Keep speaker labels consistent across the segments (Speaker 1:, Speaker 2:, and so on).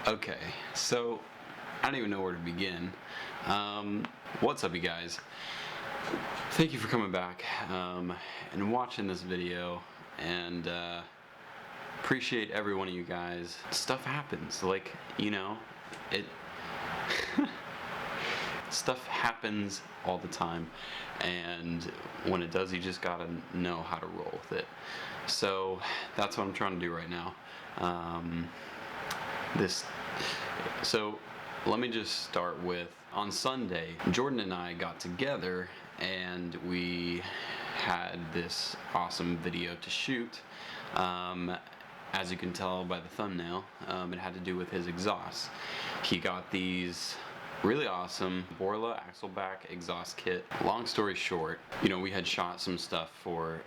Speaker 1: Okay, so I don't even know where to begin. What's up, you guys? Thank you for coming back and watching this video, and appreciate every one of you guys. Stuff happens, like, you know, it stuff happens all the time, and when it does, you just gotta know how to roll with it. So that's what I'm trying to do right now. So let me just start with, on Sunday, Jordan and I got together and we had this awesome video to shoot. As you can tell by the thumbnail, it had to do with his exhaust. He got these really awesome Borla Axleback exhaust kit. Long story short, you know, we had shot some stuff for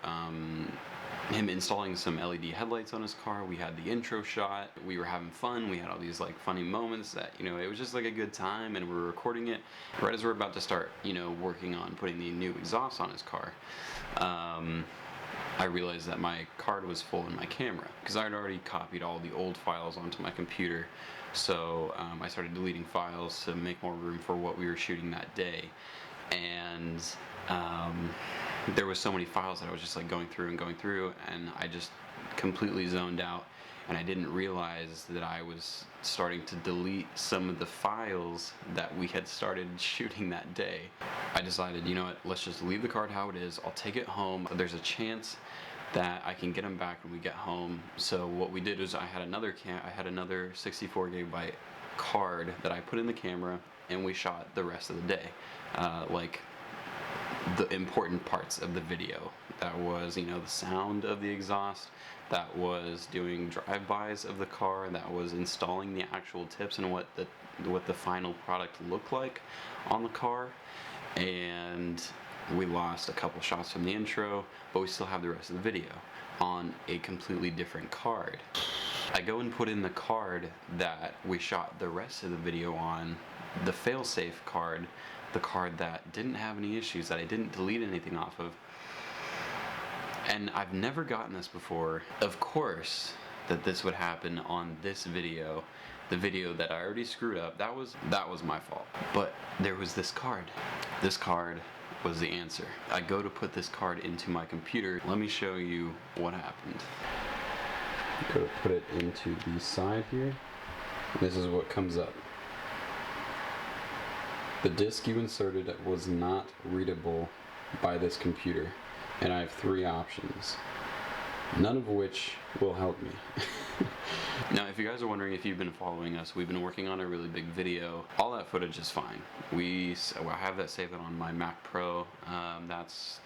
Speaker 1: him installing some LED headlights on his car. We had the intro shot. We were having fun. We had all these like funny moments that, you know, it was just like a good time, and we were recording it right as we're about to start, you know, working on putting the new exhaust on his car. I realized that my card was full in my camera because I had already copied all the old files onto my computer. So I started deleting files to make more room for what we were shooting that day. And there was so many files that I was just like going through, and I just completely zoned out, and I didn't realize that I was starting to delete some of the files that we had started shooting that day. I decided, you know what, let's just leave the card how it is. I'll take it home. There's a chance that I can get them back when we get home. So what we did was I had another 64 gigabyte card that I put in the camera, and we shot the rest of the day, like the important parts of the video. That was, you know, the sound of the exhaust, that was doing drive-bys of the car, that was installing the actual tips and what the final product looked like on the car. And we lost a couple shots from the intro, but we still have the rest of the video on a completely different card. I go and put in the card that we shot the rest of the video on, the failsafe card, the card that didn't have any issues, that I didn't delete anything off of. And I've never gotten this before. Of course that this would happen on this video, the video that I already screwed up. That was my fault. But there was this card. This card was the answer. I go to put this card into my computer. Let me show you what happened. Go to put it into the side here. This is what comes up. The disk you inserted was not readable by this computer, and I have 3 options, none of which will help me. Now, if you guys are wondering, if you've been following us, we've been working on a really big video. All that footage is fine. I have that saved on my Mac Pro. That's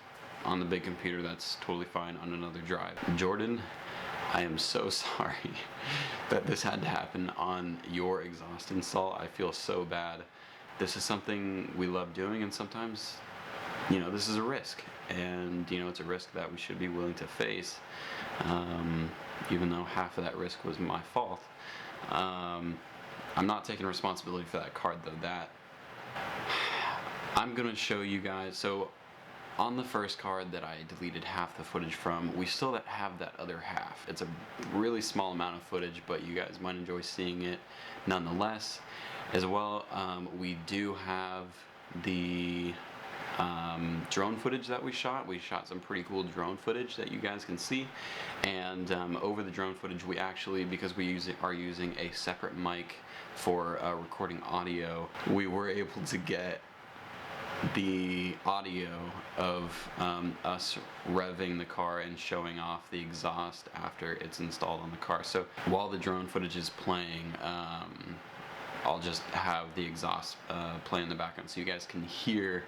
Speaker 1: on the big computer. That's totally fine on another drive. Jordan, I am so sorry that this had to happen on your exhaust install. I feel so bad. This is something we love doing, and sometimes, you know, this is a risk, and, you know, it's a risk that we should be willing to face, even though half of that risk was my fault. I'm not taking responsibility for that card, though. I'm gonna show you guys. So on the first card that I deleted half the footage from, we still have that other half. It's a really small amount of footage, but you guys might enjoy seeing it nonetheless. As well, we do have the drone footage that we shot. We shot some pretty cool drone footage that you guys can see, and over the drone footage, we actually, because we are using a separate mic for recording audio, we were able to get the audio of us revving the car and showing off the exhaust after it's installed on the car. So while the drone footage is playing, I'll just have the exhaust play in the background so you guys can hear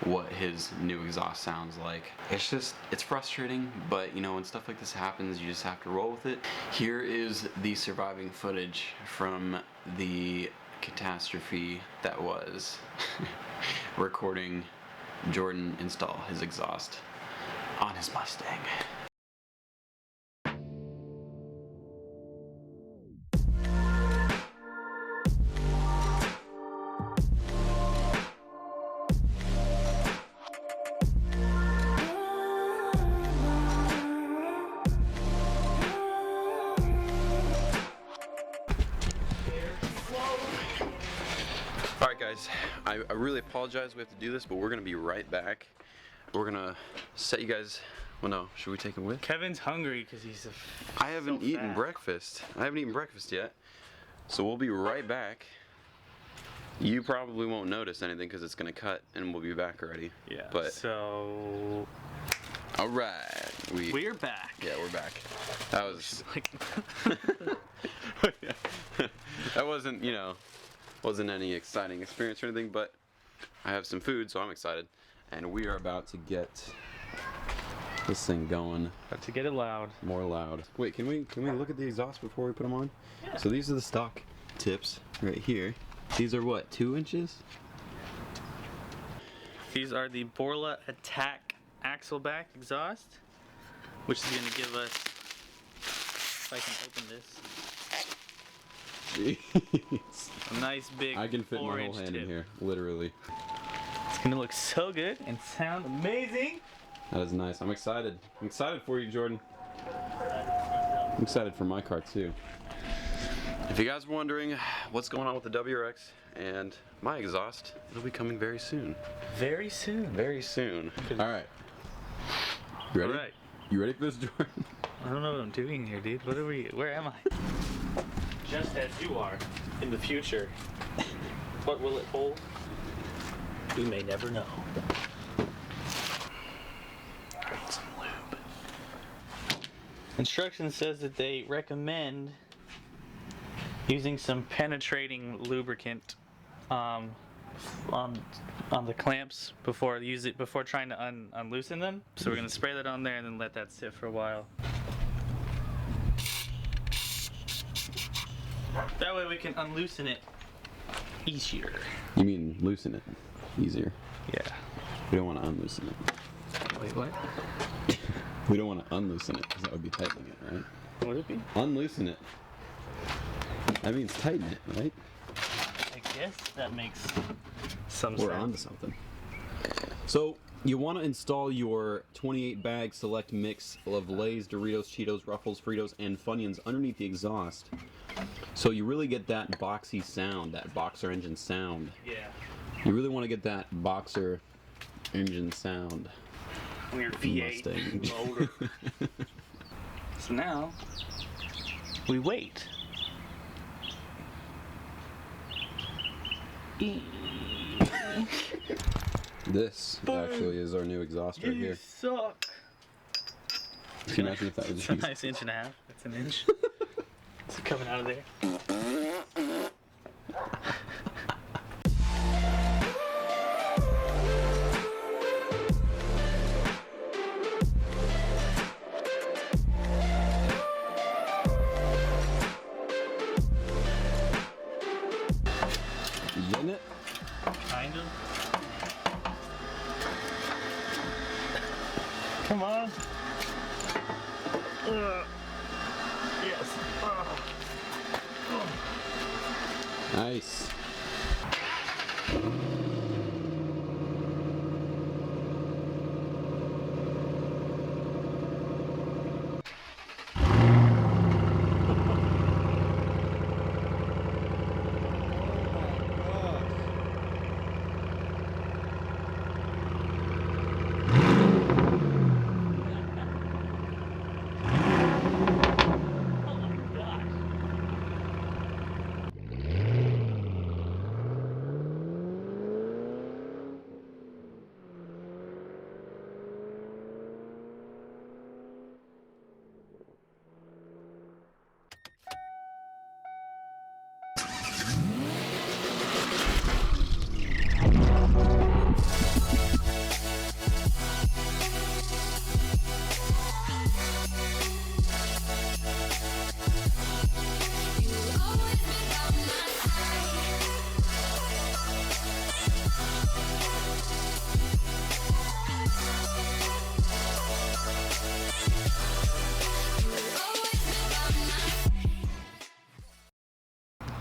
Speaker 1: what his new exhaust sounds like. It's frustrating, but, you know, when stuff like this happens, you just have to roll with it. Here is the surviving footage from the catastrophe that was recording Jordan install his exhaust on his Mustang. guys, I really apologize we have to do this, but we're gonna be right back. We're gonna set you guys. Well, no, should we take him with?
Speaker 2: Kevin's hungry because he's
Speaker 1: I haven't eaten breakfast. I haven't eaten breakfast yet. So we'll be right back. You probably won't notice anything because it's gonna cut and we'll be back already.
Speaker 2: Yeah.
Speaker 1: But
Speaker 2: so.
Speaker 1: All right.
Speaker 2: We're back.
Speaker 1: Yeah, we're back. That was. That wasn't, you know, wasn't any exciting experience or anything, but I have some food, so I'm excited. And we are about to get this thing going.
Speaker 2: About to get it loud.
Speaker 1: More loud. Wait, can we look at the exhaust before we put them on?
Speaker 2: Yeah.
Speaker 1: So these are the stock tips right here. These are what, 2 inches?
Speaker 2: These are the Borla ATAK axle back exhaust, which is going to give us, if I can open this,
Speaker 1: Jeez.
Speaker 2: a nice big
Speaker 1: I can fit my
Speaker 2: 4-inch
Speaker 1: whole hand
Speaker 2: tip.
Speaker 1: in here, literally.
Speaker 2: It's going to look so good and sound amazing.
Speaker 1: That is nice. I'm excited. I'm excited for you, Jordan. I'm excited for my car too. If you guys were wondering what's going on with the WRX and my exhaust, it'll be coming very soon.
Speaker 2: Very soon.
Speaker 1: Very soon. All right. You ready?
Speaker 2: All right.
Speaker 1: You ready for this, Jordan?
Speaker 2: I don't know what I'm doing here, dude. What are we? Where am I? Just as you are in the future. What will it hold? We may never know. Some lube. Instruction says that they recommend using some penetrating lubricant on the clamps before trying to unloosen them. So we're gonna spray that on there and then let that sit for a while. That way we can unloosen it easier.
Speaker 1: You mean loosen it easier?
Speaker 2: Yeah.
Speaker 1: We don't want to unloosen it.
Speaker 2: Wait, what?
Speaker 1: We don't want to unloosen it because that would be tightening it, right?
Speaker 2: Would it be?
Speaker 1: Unloosen it. That means tighten it, right?
Speaker 2: I guess that makes some
Speaker 1: We're
Speaker 2: sense.
Speaker 1: onto something. So you want to install your 28 bag select mix of Lay's, Doritos, Cheetos, Ruffles, Fritos, and Funyuns underneath the exhaust. So you really get that boxy sound, that boxer engine sound.
Speaker 2: Yeah.
Speaker 1: You really want to get that boxer engine sound.
Speaker 2: Weird V8
Speaker 1: Mustang.
Speaker 2: motor. So now we wait.
Speaker 1: This actually is our new exhaust right
Speaker 2: You
Speaker 1: here.
Speaker 2: suck.
Speaker 1: Can you imagine if that was
Speaker 2: It's a
Speaker 1: used?
Speaker 2: nice 1.5 inches. It's an inch. It's coming out of there.
Speaker 1: You getting it?
Speaker 2: Kind of. Come on. Yes.
Speaker 1: Nice.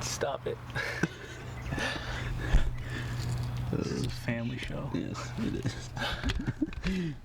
Speaker 2: Stop it. This is a family show.
Speaker 1: Yes, it is.